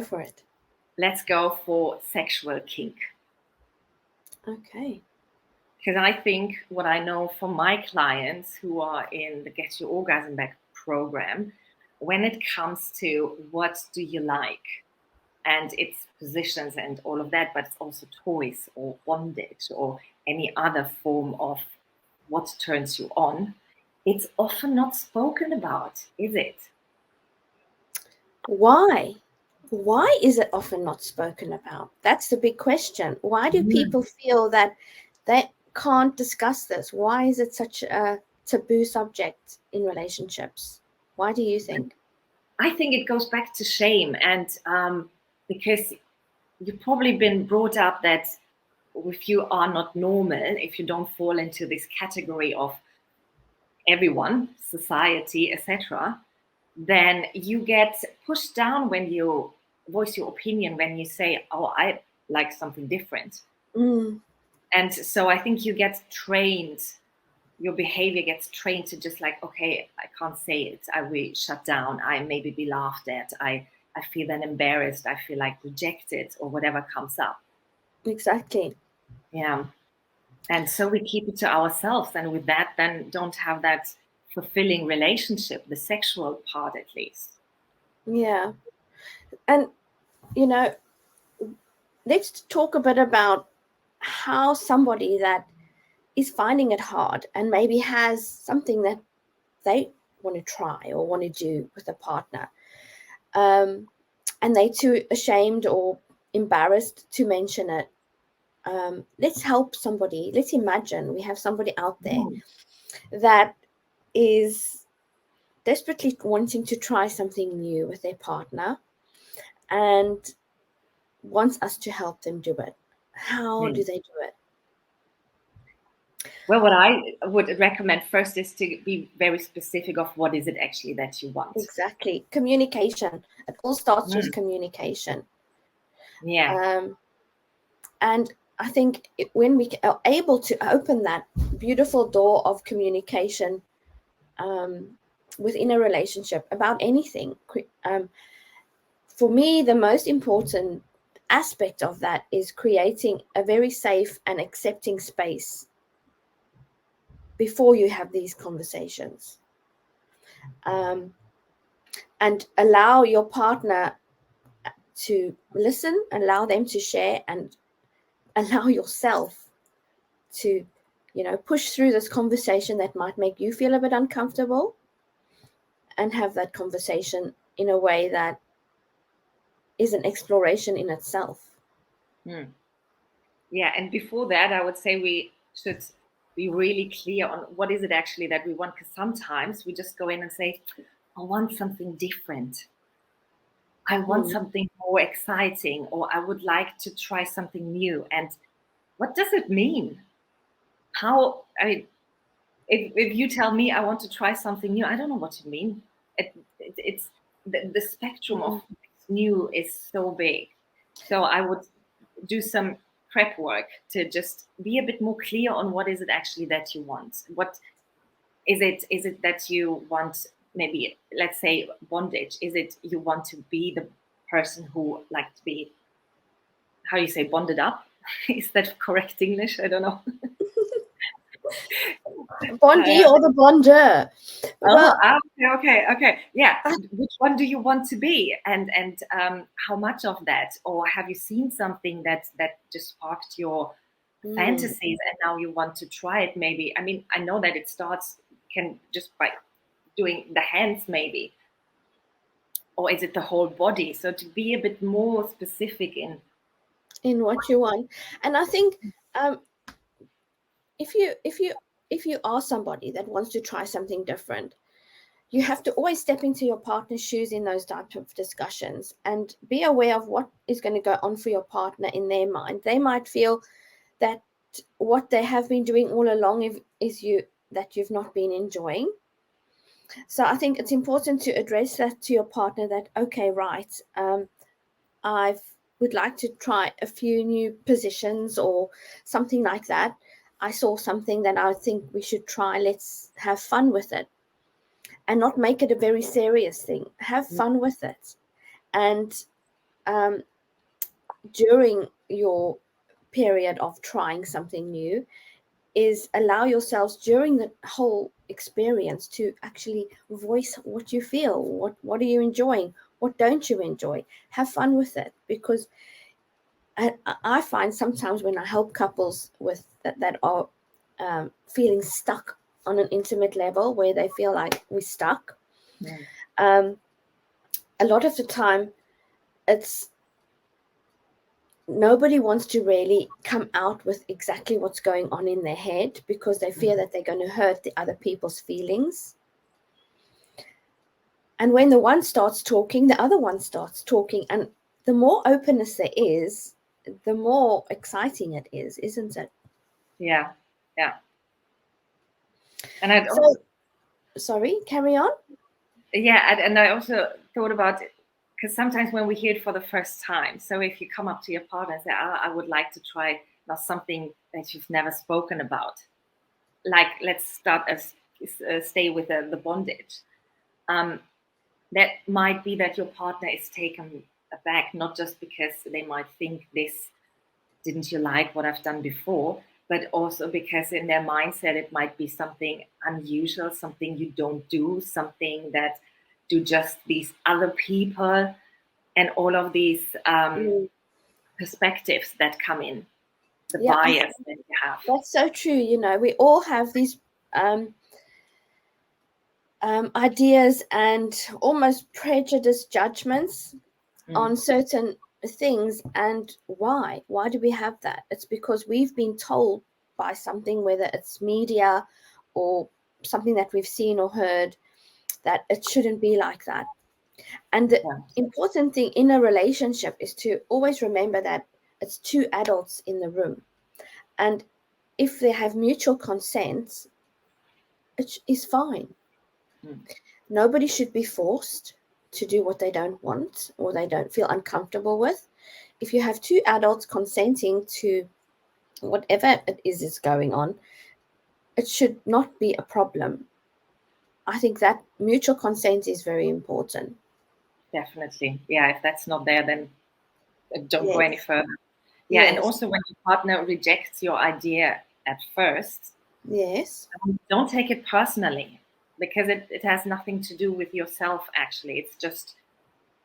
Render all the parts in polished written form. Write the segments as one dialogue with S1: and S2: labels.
S1: for it.
S2: Let's go for sexual kink.
S1: Okay.
S2: Because I think what I know from my clients who are in the Get Your Orgasm Back program, when it comes to what do you like, and it's positions and all of that, but it's also toys or bondage or any other form of what turns you on, it's often not spoken about, is it?
S1: Why? Why is it often not spoken about? That's the big question. Why do people feel that they can't discuss this? Why is it such a taboo subject in relationships? Why do you think?
S2: I think it goes back to shame, and because you've probably been brought up that if you are not normal, if you don't fall into this category of everyone, society, etc., then you get pushed down when you voice your opinion, when you say, oh, I like something different. And so I think you get trained, your behavior gets trained to just like, okay, I can't say it, I will shut down, I maybe be laughed at, I feel then embarrassed, I feel like rejected or whatever comes up.
S1: Exactly.
S2: Yeah. And so we keep it to ourselves, and with that then don't have that fulfilling relationship, the sexual part at least.
S1: Yeah. And, let's talk a bit about how somebody that is finding it hard and maybe has something that they want to try or want to do with a partner, and they're too ashamed or embarrassed to mention it. Let's help somebody. Let's imagine we have somebody out there that is desperately wanting to try something new with their partner and wants us to help them do it. How do they do it?
S2: Well, what I would recommend first is to be very specific of what is it actually that you want.
S1: Exactly. Communication. It all starts with communication.
S2: Yeah.
S1: And I think when we are able to open that beautiful door of communication within a relationship about anything, for me, the most important aspect of that is creating a very safe and accepting space before you have these conversations. And allow your partner to listen, allow them to share, and allow yourself to, push through this conversation that might make you feel a bit uncomfortable, and have that conversation in a way that is an exploration in itself.
S2: Yeah, and before that, I would say we should be really clear on what is it actually that we want, because sometimes we just go in and say, I want something different. I want something more exciting, or I would like to try something new. And what does it mean? How, I mean, if you tell me I want to try something new, I don't know what you mean. It's the spectrum of new is so big. So I would do some prep work to just be a bit more clear on what is it actually that you want. What is it? Is it that you want, maybe, let's say, bondage? Is it you want to be the person who like to be, how do you say, bonded up? Is that correct English? I don't know.
S1: Bondie or the bonder? Well,
S2: okay. Yeah. Which one do you want to be, and how much of that, or have you seen something that just sparked your fantasies, and now you want to try it? Maybe. I mean, I know that it can just by doing the hands, maybe, or is it the whole body? So to be a bit more specific
S1: in what you want. And I think if you are somebody that wants to try something different, you have to always step into your partner's shoes in those types of discussions and be aware of what is going to go on for your partner in their mind. They might feel that what they have been doing all along is that you've not been enjoying. So I think it's important to address that to your partner, that, okay, right, I would like to try a few new positions or something like that. I saw something that I think we should try. Let's have fun with it. And not make it a very serious thing. Have fun with it. And during your period of trying something new is allow yourselves during the whole experience to actually voice what you feel, what are you enjoying, what don't you enjoy, have fun with it. Because I find sometimes when I help couples with that are feeling stuck on an intimate level where they feel like we're stuck, a lot of the time it's nobody wants to really come out with exactly what's going on in their head because they fear that they're going to hurt the other people's feelings. And when the one starts talking, the other one starts talking. And the more openness there is, the more exciting it is, isn't it?
S2: Yeah. And I
S1: So, sorry, carry on.
S2: Yeah, and I also thought about it because sometimes when we hear it for the first time, so if you come up to your partner and say, I would like to try now something that you've never spoken about, like let's start as stay with the bondage. That might be that your partner is taken aback, not just because they might think this, didn't you like what I've done before, but also because in their mindset it might be something unusual, something you don't do, something that do just these other people, and all of these perspectives that come in, the
S1: Yeah,
S2: bias that you have.
S1: that's so true. You know, we all have these ideas and almost prejudiced judgments on certain things. And why do we have that? It's because we've been told by something, whether it's media or something that we've seen or heard, that it shouldn't be like that. And the important thing in a relationship is to always remember that it's two adults in the room, and if they have mutual consent, it is fine. Nobody should be forced to do what they don't want or they don't feel uncomfortable with. If you have two adults consenting to whatever it is going on, it should not be a problem. I think that mutual consent is very important.
S2: Definitely. Yeah, if that's not there, then don't go any
S1: Yes.
S2: further. Yeah, and
S1: Yes.
S2: also when your partner rejects your idea at first,
S1: Yes.
S2: don't take it personally, because it has nothing to do with yourself, actually. It's just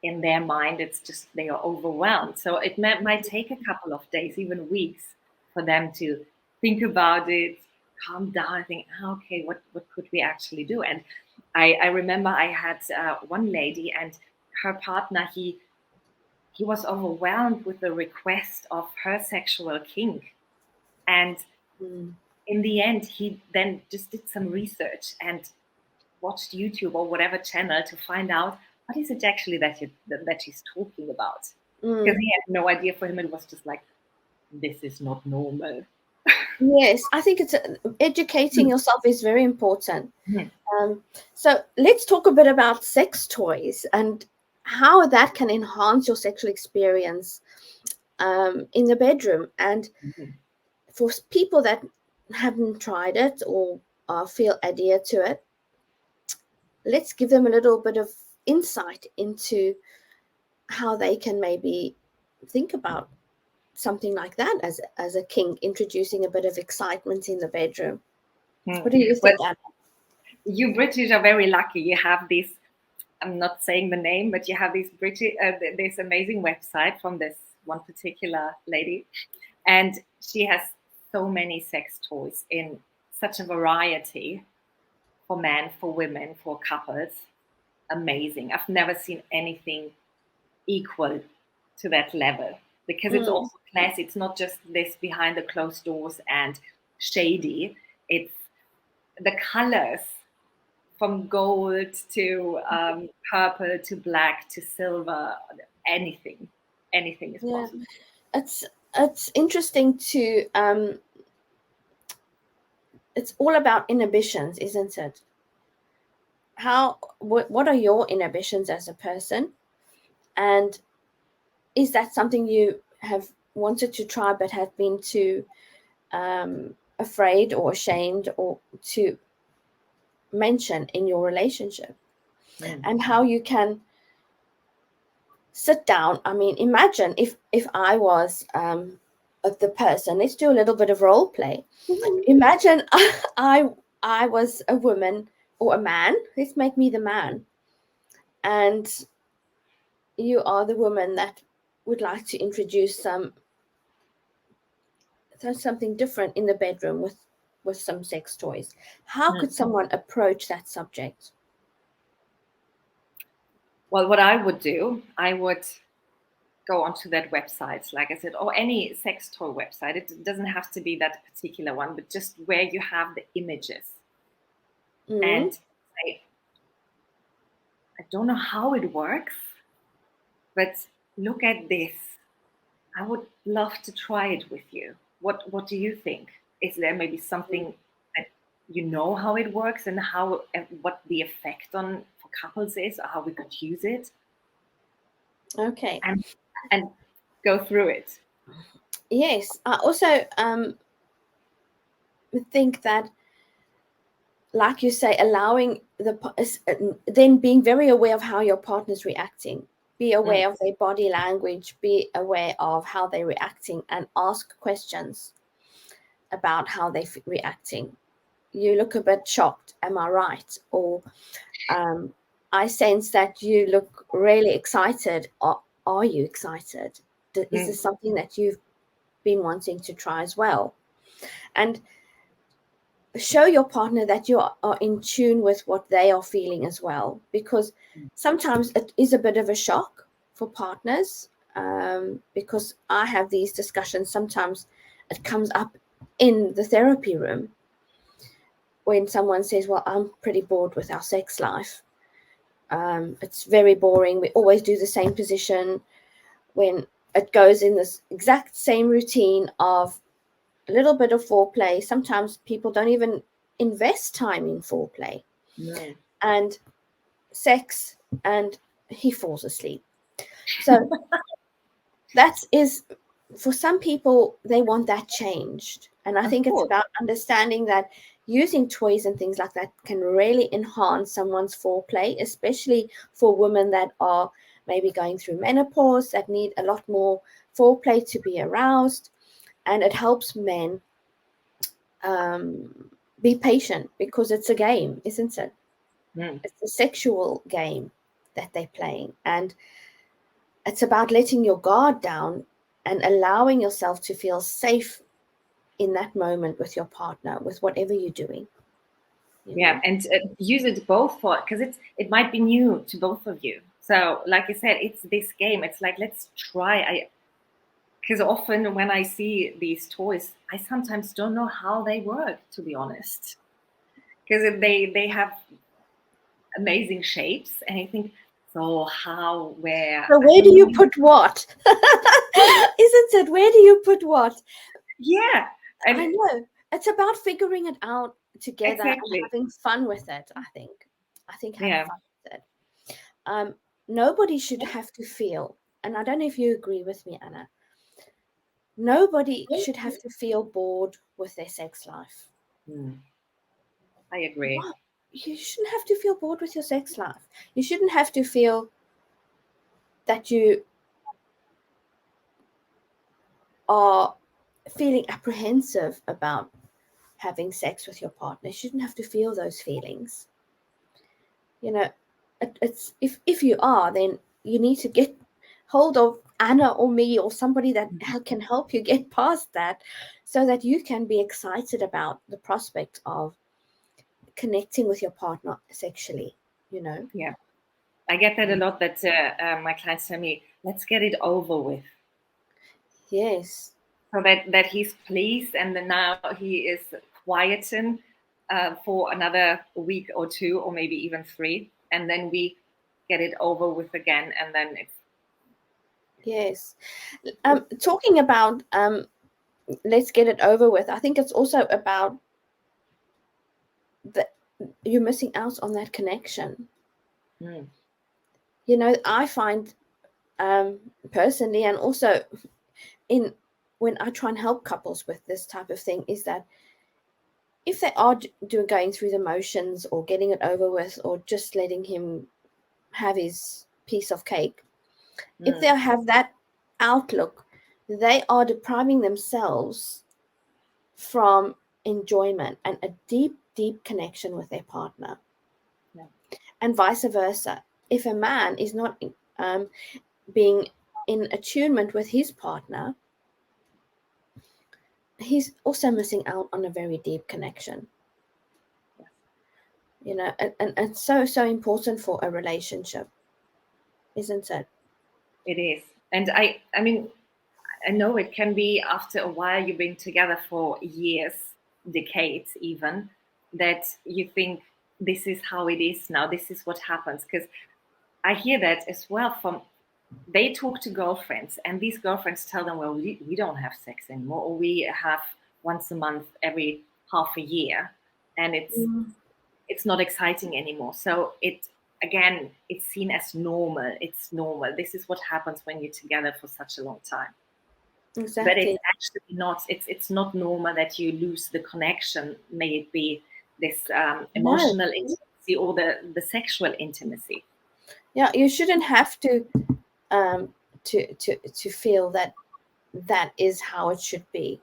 S2: in their mind, it's just they are overwhelmed. So it might take a couple of days, even weeks, for them to think about it, calm down, and think, okay, what could we actually do? And I remember I had one lady, and her partner, he was overwhelmed with the request of her sexual kink. And in the end, he then just did some research and watched YouTube or whatever channel to find out what is it actually that she's talking about. Because he had no idea. For him, it was just like, this is not normal.
S1: Yes, I think it's educating yourself is very important. So let's talk a bit about sex toys and how that can enhance your sexual experience in the bedroom. And for people that haven't tried it or feel adhere to it, let's give them a little bit of insight into how they can maybe think about something like that as a kink, introducing a bit of excitement in the bedroom. What do you think,
S2: Well,
S1: Anna?
S2: you British are very lucky. You have this. I'm not saying the name, but you have this this amazing website from this one particular lady, and she has so many sex toys in such a variety for men, for women, for couples. Amazing. I've never seen anything equal to that level, because it's also classy. It's not just this behind the closed doors and shady. It's the colors from gold to purple to black to silver. Anything is
S1: Yeah,
S2: possible.
S1: it's interesting to it's all about inhibitions, isn't it? What are your inhibitions as a person, and is that something you have wanted to try but have been too afraid or ashamed or to mention in your relationship, and how you can sit down. I mean, imagine if I was the person. Let's do a little bit of role play. Imagine I was a woman or a man. Let's make me the man, and you are the woman that would like to introduce something different in the bedroom with some sex toys. How could someone approach that subject?
S2: Well, what I would do, I would go onto that website, like I said, or any sex toy website. It doesn't have to be that particular one, but just where you have the images and say, I don't know how it works, but look at this. I would love to try it with you. What do you think? Is there maybe something that you know how it works and how what the effect on for couples is, or how we could use it,
S1: Okay.
S2: and go through it?
S1: Yes. I also think that, like you say, allowing then being very aware of how your partner's reacting. Be aware of their body language. Be aware of how they're reacting, and ask questions about how they're reacting. You look a bit shocked. Am I right? Or I sense that you look really excited. Are you excited? Is this something that you've been wanting to try as well? And show your partner that you are in tune with what they are feeling as well, because sometimes it is a bit of a shock for partners, because I have these discussions. Sometimes it comes up in the therapy room when someone says, well, I'm pretty bored with our sex life. It's very boring. We always do the same position. When it goes in this exact same routine of a little bit of foreplay, sometimes people don't even invest time in foreplay and sex, and he falls asleep. So that is, for some people, they want that changed. And I think it's about understanding that using toys and things like that can really enhance someone's foreplay, especially for women that are maybe going through menopause, that need a lot more foreplay to be aroused. And it helps men be patient, because it's a game, isn't it? It's a sexual game that they're playing, and it's about letting your guard down and allowing yourself to feel safe in that moment with your partner, with whatever you're doing.
S2: Yeah, and use it both for, because it might be new to both of you. So, like you said, it's this game. It's like, let's try. Because often when I see these toys, I sometimes don't know how they work, to be honest. Because they have amazing shapes, and I think, so how, where?
S1: So where do you put what? Isn't it? Where do you put what?
S2: Yeah. And
S1: I know. It's about figuring it out together and having fun with it, I think. Having fun with it. Nobody should have to feel, and I don't know if you agree with me, Anna, nobody should have to feel bored with their sex life.
S2: I agree.
S1: What? You shouldn't have to feel bored with your sex life. You shouldn't have to feel that you are feeling apprehensive about having sex with your partner. You shouldn't have to feel those feelings. It's if you are, then you need to get hold of Anna or me or somebody that can help you get past that, so that you can be excited about the prospect of connecting with your partner sexually.
S2: Yeah, I get that a lot, that my clients tell me, let's get it over with.
S1: Yes.
S2: So that he's pleased, and then now he is quieting for another week or two, or maybe even 3, and then we get it over with again, and then it's
S1: Yes. Talking about let's get it over with, I think it's also about that you're missing out on that connection. I find personally, and also when I try and help couples with this type of thing, is that if they are going through the motions or getting it over with, or just letting him have his piece of cake, If they have that outlook, they are depriving themselves from enjoyment and a deep, deep connection with their partner.
S2: Yeah.
S1: And vice versa. If a man is not being in attunement with his partner, he's also missing out on a very deep connection.
S2: Yes.
S1: You know, and it's so important for a relationship, isn't it?
S2: It is. And I mean, I know it can be after a while you've been together for years, decades even, that you think this is how it is now, this is what happens. Because I hear that as well from, they talk to girlfriends and these girlfriends tell them, well, we don't have sex anymore, or we have once a month every half a year, and it's not exciting anymore. So it, again, it's seen as normal. It's normal. This is what happens when you're together for such a long time. But it's
S1: Exactly.
S2: actually not. It's not normal that you lose the connection. May it be this
S1: No.
S2: emotional intimacy or the sexual intimacy.
S1: Yeah, you shouldn't have um to feel that that is how it should be.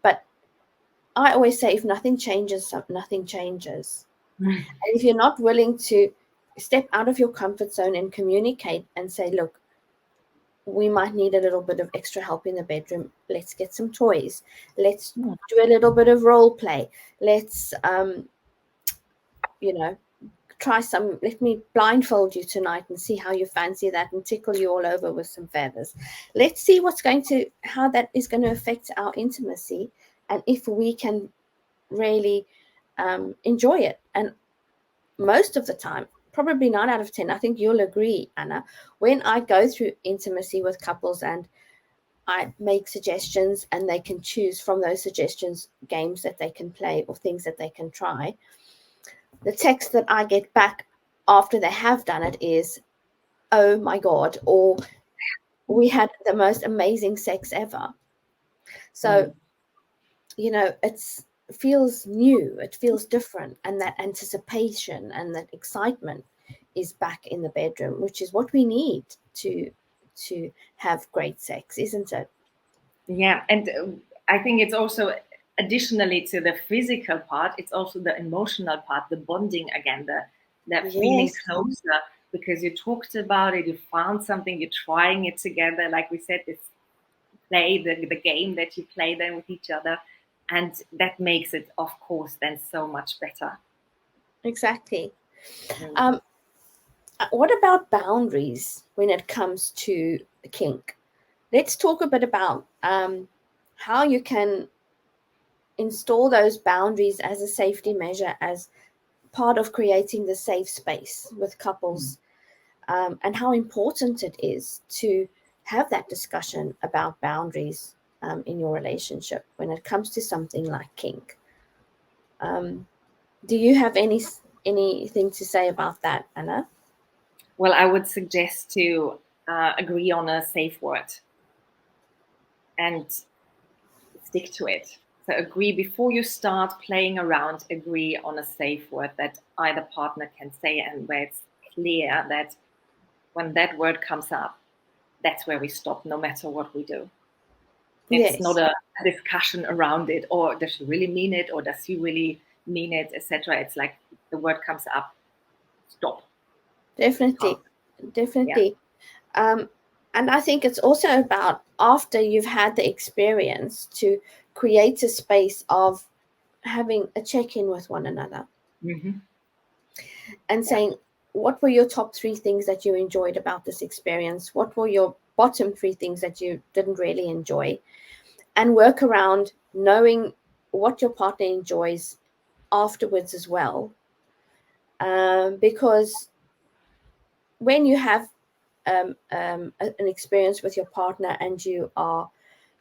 S1: But I always say, if nothing changes, nothing changes.
S2: Mm.
S1: And if you're not willing to step out of your comfort zone and communicate and say, look, we might need a little bit of extra help in the bedroom. Let's get some toys. Let's
S2: Mm.
S1: do a little bit of role play. Let's, you know, try some. Let me blindfold you tonight and see how you fancy that, and tickle you all over with some feathers. Let's see how that is going to affect our intimacy, and if we can really enjoy it. And most of the time, probably 9 out of 10, I think you'll agree, Anna, when I go through intimacy with couples and I make suggestions and they can choose from those suggestions games that they can play or things that they can try, the text that I get back after they have done it is, oh my God, or we had the most amazing sex ever. So,
S2: Mm.
S1: it's feels new, it feels different, and that anticipation and that excitement is back in the bedroom, which is what we need to have great sex, isn't it?
S2: Yeah, and I think it's also additionally to the physical part, it's also the emotional part, the bonding again, the that feeling
S1: Yes,
S2: closer because you talked about it, you found something, you're trying it together. Like we said, this play, the game that you play then with each other, and that makes it, of course, then so much better.
S1: exactly.
S2: Mm.
S1: um what about boundaries when it comes to kink? Let's talk a bit about how you can install those boundaries as a safety measure, as part of creating the safe space with couples, and how important it is to have that discussion about boundaries in your relationship when it comes to something like kink. Um, do you have anything to say about that, Anna?
S2: Well, I would suggest to agree on a safe word and stick to it. So agree before you start playing around, agree on a safe word that either partner can say, and where it's clear that when that word comes up, that's where we stop, no matter what we do. It's not
S1: Yes,
S2: a discussion around it, or does she really mean it, or does he really mean it, etc. It's like the word comes up, stop.
S1: definitely,
S2: Can't. Yeah.
S1: definitely. Um, and I think it's also about, after you've had the experience, to create a space of having a check-in with one another
S2: Hmm.
S1: and
S2: Yeah.
S1: saying, what were your top three things that you enjoyed about this experience? What were your bottom three things that you didn't really enjoy? And work around knowing what your partner enjoys afterwards as well. Because when you have an experience with your partner and you are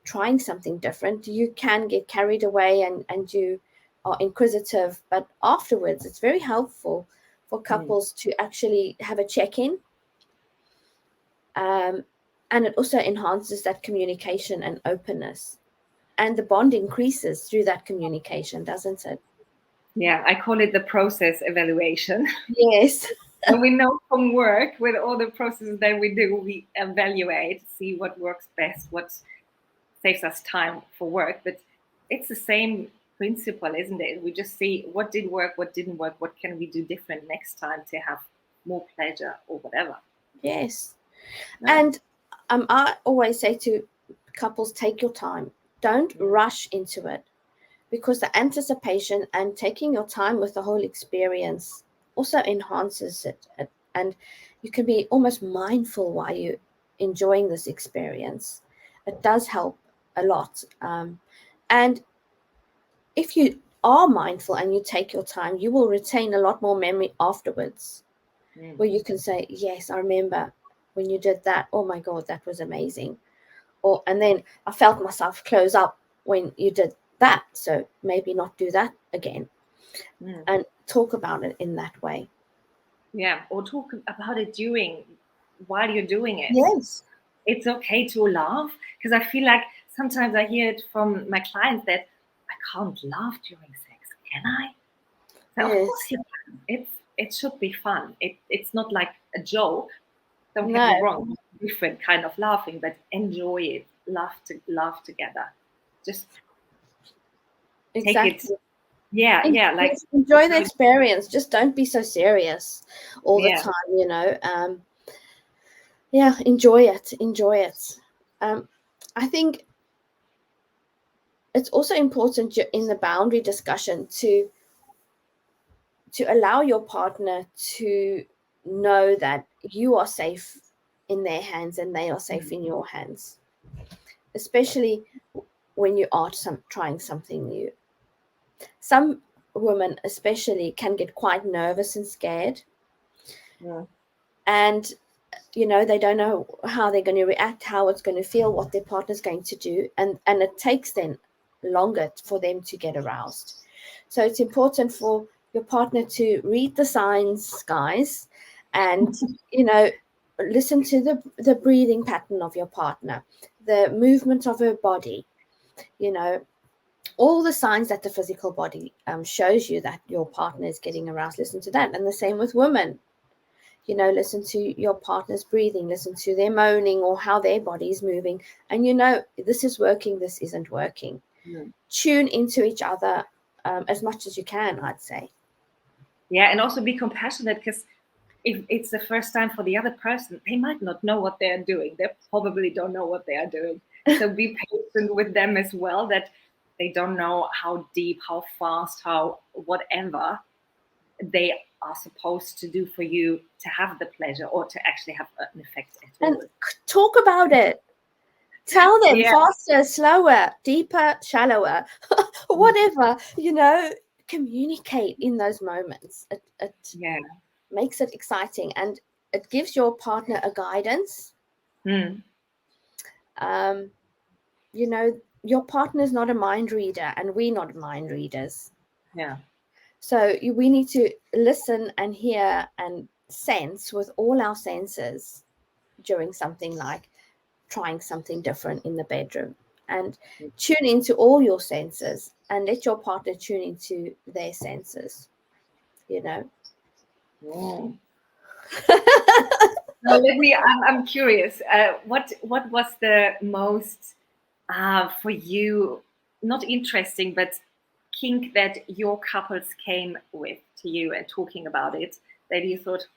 S1: trying something different, you can get carried away and you are inquisitive. But afterwards, it's very helpful for
S2: Mm.
S1: couples to actually have a check in. Um, and it also enhances that communication and openness. And the bond increases through that communication, doesn't it?
S2: Yeah. I call it the process evaluation.
S1: Yes.
S2: And we know from work, with all the processes that we do, we evaluate, see what works best, what saves us time for work. But it's the same principle, isn't it? We just see what did work, what didn't work, what can we do different next time to have more pleasure or whatever.
S1: Yes.
S2: Yeah.
S1: And I always say to couples, take your time. Don't rush into it, because the anticipation and taking your time with the whole experience also enhances it. And you can be almost mindful while you're enjoying this experience. It does help a lot. And if you are mindful and you take your time, you will retain a lot more memory afterwards, where you can say, yes, I remember when you did that. Oh my God, that was amazing. Or, and then I felt myself close up when you did that. So maybe not do that again. And talk about it in that way.
S2: Yeah. Or talk about it while you're doing it.
S1: Yes.
S2: It's okay to laugh, because I feel like sometimes I hear it from my clients that I can't laugh during sex. Can I? So of
S1: Yes.
S2: course you can. It should be fun. It's not like a joke. Don't get
S1: No.
S2: me wrong. Different kind of laughing, but enjoy it. Laugh together. Just take it.
S1: Exactly.
S2: Yeah. Like
S1: Enjoy the experience. Just don't be so serious all the
S2: yeah.
S1: time, you know. Yeah, enjoy it. Enjoy it. I think it's also important in the boundary discussion to allow your partner to know that you are safe in their hands and they are safe in your hands, especially when you are trying something new. Some women especially can get quite nervous and scared,
S2: Yeah.
S1: and they don't know how they're going to react, how it's going to feel, what their partner's going to do, and it takes them longer for them to get aroused. So it's important for your partner to read the signs, guys, and listen to the breathing pattern of your partner, the movement of her body, all the signs that the physical body shows you that your partner is getting aroused. Listen to that. And the same with women. Listen to your partner's breathing, listen to their moaning or how their body is moving. And this is working, this isn't working. Tune into each other as much as you can, I'd say.
S2: Yeah, and also be compassionate, because if it's the first time for the other person, they might not know what they're doing. They probably don't know what they are doing. So be patient with them as well, that they don't know how deep, how fast, how whatever they are supposed to do for you to have the pleasure or to actually have an effect at all.
S1: And talk about it. Tell them faster, slower, deeper, shallower, whatever, communicate in those moments. It makes it exciting, and it gives your partner a guidance. Your partner is not a mind reader, and we're not mind readers.
S2: Yeah.
S1: So we need to listen and hear and sense with all our senses during something like trying something different in the bedroom, and tune into all your senses and let your partner tune into their senses.
S2: Now, I'm curious. What was the most for you, not interesting, but kink that your couples came with to you and talking about it, that you thought,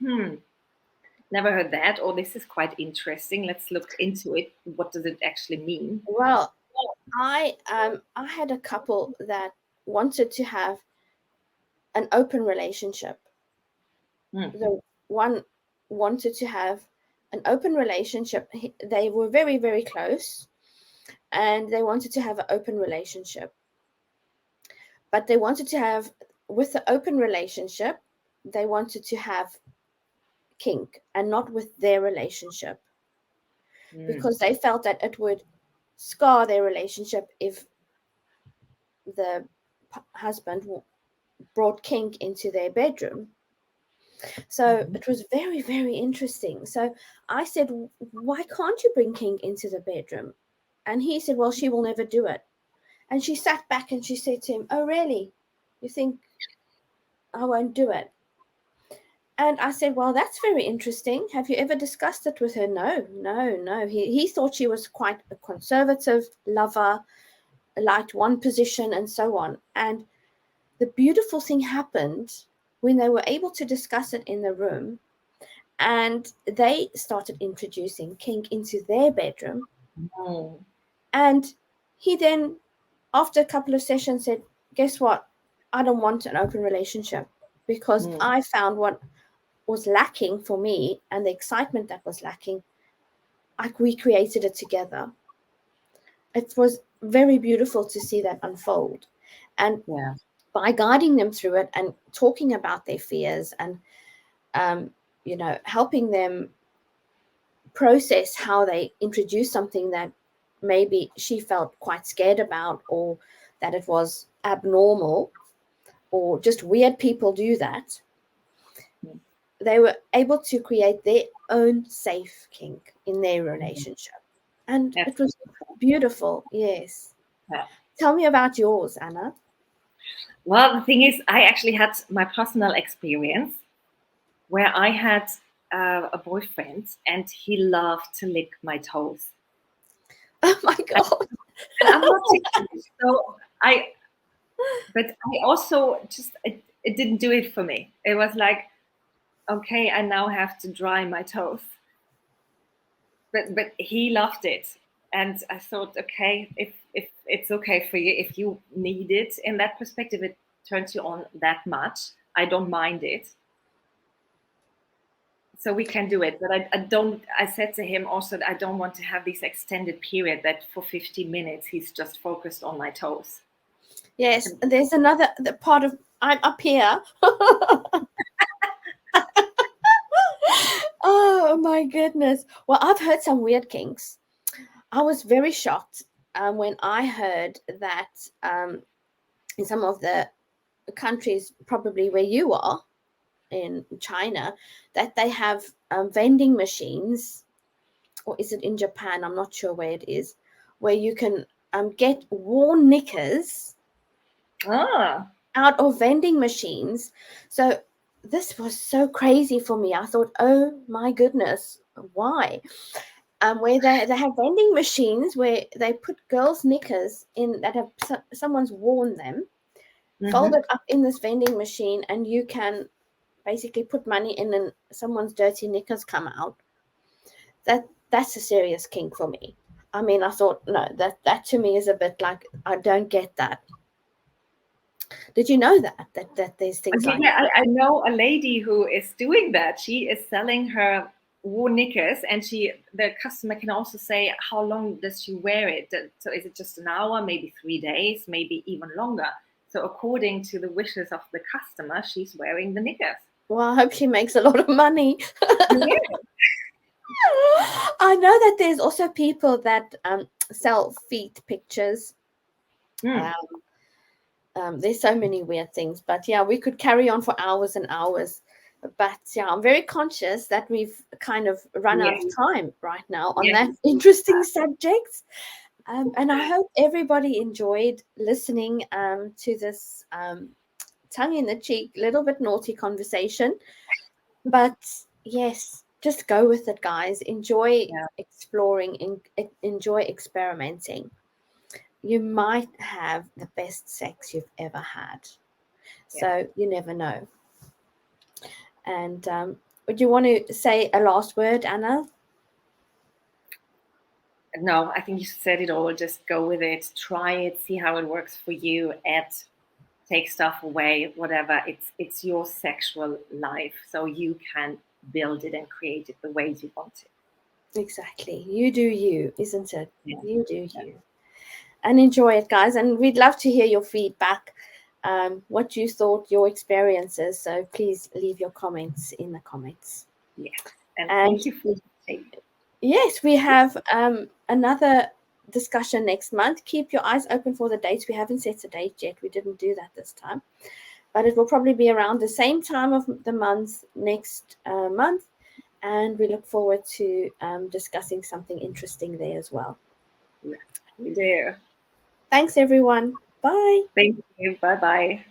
S2: never heard that, or this is quite interesting. Let's look into it. What does it actually mean?
S1: Well, I had a couple that wanted to have an open relationship. The one wanted to have an open relationship. They were very, very close, and they wanted to have an open relationship. But they wanted to have, with the open relationship, they wanted to have kink and not with their relationship, because they felt that it would scar their relationship if the husband brought kink into their bedroom. So it was very, very interesting. So I said, why can't you bring kink into the bedroom? And he said, well, she will never do it. And she sat back and she said to him, oh, really? You think I won't do it? And I said, well, that's very interesting. Have you ever discussed it with her? No. He thought she was quite a conservative lover, liked one position and so on. And the beautiful thing happened when they were able to discuss it in the room, and they started introducing kink into their bedroom.
S2: Mm.
S1: And he then, after a couple of sessions, said, guess what? I don't want an open relationship, because I found what was lacking for me and the excitement that was lacking. We created it together. It was very beautiful to see that unfold. And
S2: Yeah.
S1: by guiding them through it and talking about their fears and helping them process how they introduce something that maybe she felt quite scared about, or that it was abnormal, or just weird people do that, they were able to create their own safe kink in their relationship. And
S2: That's
S1: it was beautiful. Yes.
S2: yeah.
S1: Tell me about yours, Anna.
S2: Well, the thing is, I actually had my personal experience where I had a boyfriend and he loved to lick my toes.
S1: Oh my God.
S2: And I'm not Jewish, but I also it didn't do it for me. It was like, okay, I now have to dry my toes. But he loved it. And I thought, okay, if it's okay for you, if you need it in that perspective, it turns you on that much. I don't mind it. So we can do it. But I said to him also that I don't want to have this extended period that for 50 minutes he's just focused on my toes.
S1: Yes, there's another part of, I'm up here. Oh my goodness. Well, I've heard some weird kinks. I was very shocked when I heard that in some of the countries, probably where you are in China, that they have vending machines, or is it in Japan? I'm not sure where it is, where you can get worn knickers out of vending machines. So this was so crazy for me. I thought, oh my goodness, why? Where they have vending machines where they put girls' knickers in that have someone's worn them, fold it up in this vending machine, and you can basically put money in and someone's dirty knickers come out. That's a serious kink for me. I mean, I thought, no, that to me is a bit like, I don't get that. Did you know that there's things like that?
S2: I know a lady who is doing that. She is selling her worn knickers, and the customer can also say how long does she wear it. So is it just an hour, maybe 3 days, maybe even longer? So according to the wishes of the customer, she's wearing the knickers.
S1: Well, I hope she makes a lot of money.
S2: Yeah.
S1: I know that there's also people that sell feet pictures. There's so many weird things, but yeah, we could carry on for hours and hours. But yeah, I'm very conscious that we've kind of run out of time right now on that interesting subject. And I hope everybody enjoyed listening to this tongue-in-the-cheek, little bit naughty conversation. But yes, just go with it, guys. Enjoy exploring, enjoy experimenting. You might have the best sex you've ever had. So you never know. And would you want to say a last word, Anna?
S2: No, I think you said it all. Just go with it. Try it. See how it works for you. Take stuff away, whatever. It's your sexual life, so you can build it and create it the way you want it.
S1: Exactly. You do you, isn't it? Yeah. You do you. And enjoy it, guys. And we'd love to hear your feedback, what you thought, your experiences. So please leave your comments in the comments.
S2: Yes. And thank you for taking it.
S1: Yes, we have another discussion next month. Keep your eyes open for the dates. We haven't set a date yet. We didn't do that this time. But it will probably be around the same time of the month next month. And we look forward to discussing something interesting there as well.
S2: Yes, we do.
S1: Thanks, everyone. Bye.
S2: Thank you. Bye-bye.